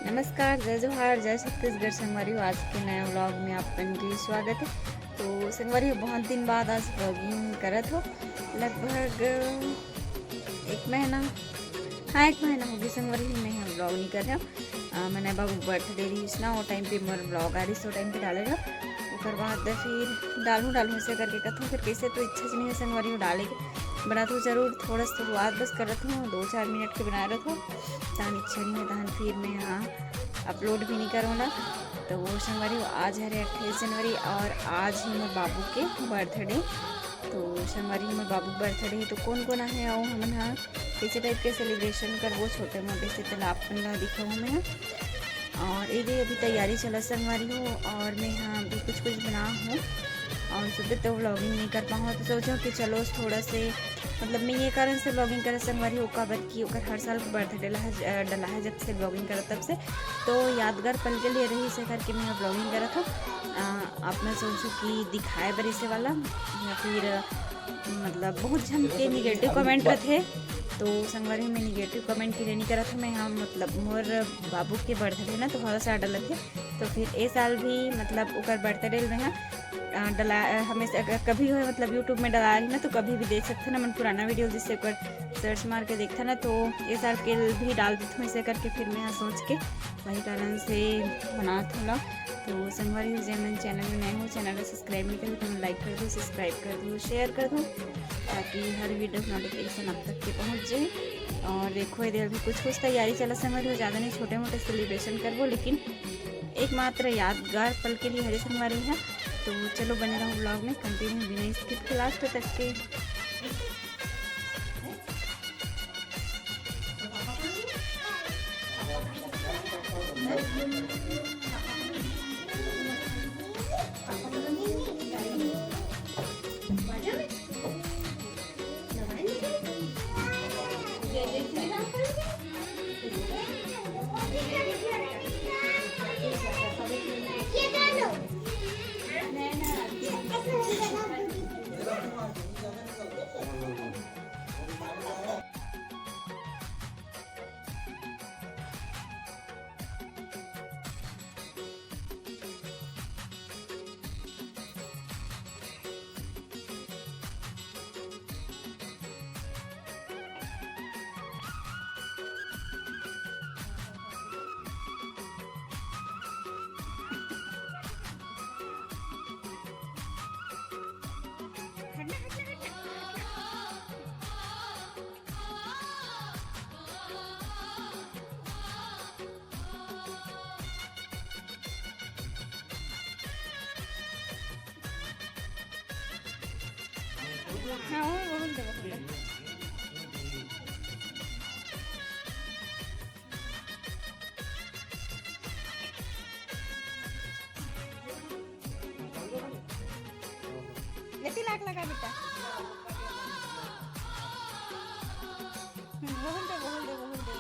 नमस्कार, जय जोहार, जय छत्तीसगढ़ संगवारी हो। आज के नए व्लॉग में आपन के स्वागत है। तो संगवारी बहुत दिन बाद आज व्लॉगिंग करत हो, लगभग एक महीना, हाँ एक महीना हो गया संगवारी मैं हम व्लॉग नहीं कर रहा। मैंने बाबू बर्थडे रही ना, वो टाइम पे मोर व्लॉग आ रही सो टाइम पे डालेगा। उसके बाद फिर डालूँ से करके कथूँ, फिर कैसे तो इच्छा से नहीं है संगवारी हो डाले के बना तो जरूर थोड़ा शुरुआत बस करत हूँ, 2-4 मिनट के बना रहा हूँ। तहन इच्छा नहीं है तहन फिर मैं यहाँ अपलोड भी नहीं करूँ ना। तो वो संगवारी आज है 28 जनवरी और आज ही मोर बाबू के बर्थडे। तो संगवारी मोर बाबू बर्थडे है तो कौन कौन है आओ हमन हाँ कैसे टाइप के सेलिब्रेशन करबो छोटे मोटे से तला अपन ला दिखाऊँ मैं। और ये अभी तैयारी चला संगवारी हो और मैं यहाँ अभी कुछ बना हूँ और सुबह तो व्लॉगिंग नहीं कर पाऊँ तो सोचो कि चलो थोड़ा से मतलब मैं ये कारण से ब्लॉगिंग कर संगवारी हो काबर की हर साल बर्थडे डला है जब से ब्लॉगिंग करा तब से तो यादगार पल के लिए रही से करके मैं ब्लॉगिंग करा था। आपने सोचो कि दिखाए बर इसे वाला या फिर मतलब बहुत जन के निगेटिव कमेंट रहे तो संगवारी में निगेटिव कमेंट के लिए नहीं करा था मैं। हाँ मतलब मोर बाबू के बर्थडे ना तो हर साल डलत थे तो फिर ए साल भी मतलब ओकर बर्थडे में डला हमेशा कभी हो मतलब यूट्यूब में डला ही ना तो कभी भी देख सकते ना मन पुराना वीडियो जिससे कर सर्च मार के देखता ना तो ये साल के भी डाल देती हूँ ऐसे करके फिर मैं सोच के वही कारण से बना था। तो संगवारी हो जैन चैनल में नए हो चैनल को सब्सक्राइब नहीं करो तो लाइक कर दो, सब्सक्राइब कर दो, शेयर कर दो ताकि हर वीडियो नोटिफिकेशन आप तक के पहुँच जाए। और देखो इधर भी कुछ तैयारी चला संगवारी हो, ज़्यादा नहीं छोटे मोटे सेलिब्रेशन करवो लेकिन एकमात्र यादगार पल के लिए हरे संगवारी है। तो चलो बने रहो ब्लॉग में कंटिन्यू बिना स्किप के लास्ट तक के। हाँ बोल दे लेती लाख लगा बेटा बोल दे बोल दे बोल दे बोल दे।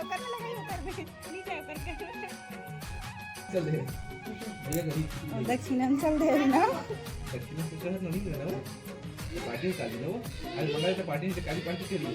करने लगा ही ऊपर में नीचे ऊपर कर चल दे ये कहीं दक्षिणांचल दे ना दक्षिणांचल नहीं करना वो पार्टी चालू ना वो आज मंगळवारच्या पार्टीने काली पार्टी केली।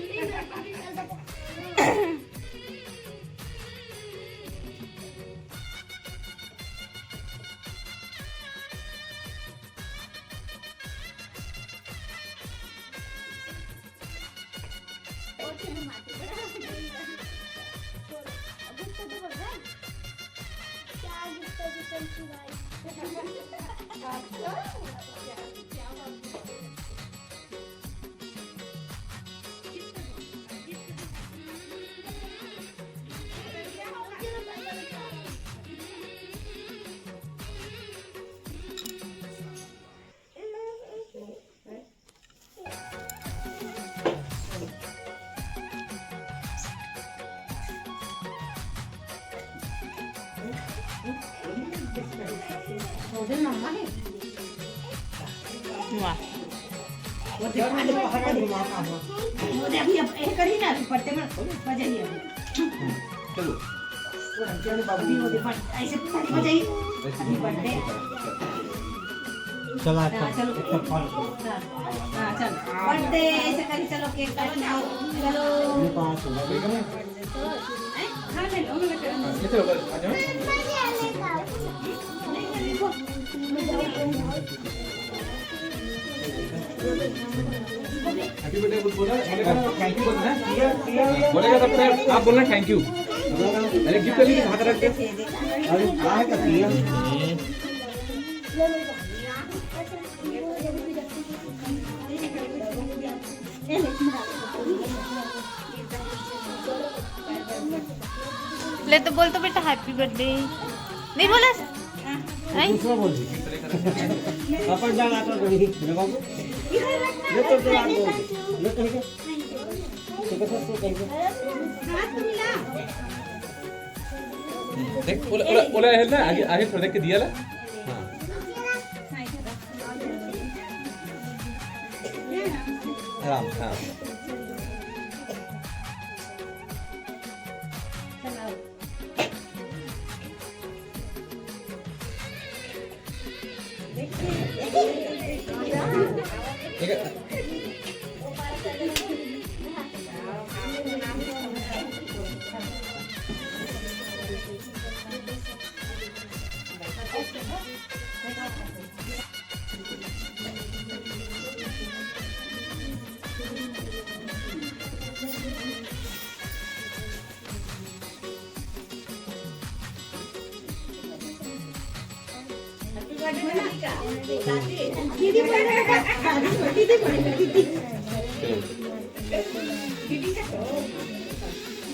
वाह वो देखा दे पहाड़ घुमा का वो दे अभी अब ये करी ना पट्टे में बजाइए चलो अभी वो दे ऐसे ताली बजाइए अभी बर्थडे चला हाँ, चलो हाँ चलो बर्थडे ऐसे करी चलो केक काटना चलो खा ले लो मैं कर ये चलो आ जाओ हैप्पी बर्थडे बोला थैंक यू बोलना बोलेगा तब फिर आप बोलना थैंक यू अरे गिफ्ट लेके हाथ रख के अरे काय का दिया ले तो बोल तो बेटा हैप्पी बर्थडे नहीं बोला नहीं दूसरा बोल दी अपन जा आता तो नहीं मेरे बाबू ये तो चला दो ये तो है तो कैसे तो कैसे देख ओला है ना आगे आगे थोड़ा देख के दिया ला हां हां ठीक है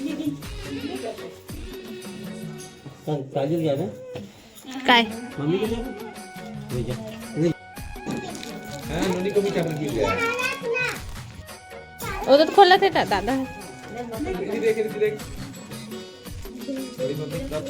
दीदी काजल गया ना काय मम्मी के लिए ले जा हां नोनी को भी चॉकलेट मिल गया वो तो खोला थे दादा ये देख बड़ी मम्मी कब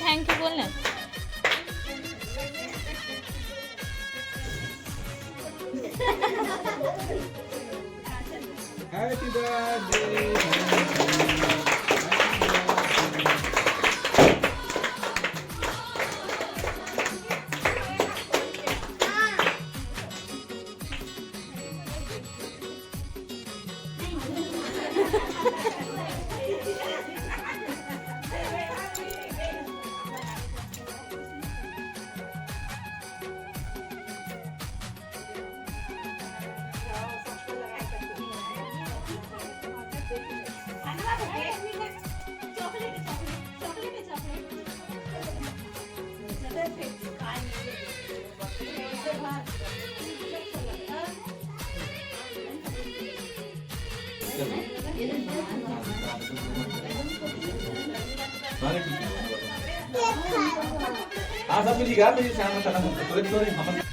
थैंक यू बोलना हैप्पी बर्थडे हाँ सब मिलेगा तो ये शाम में करना तुरंत तो हम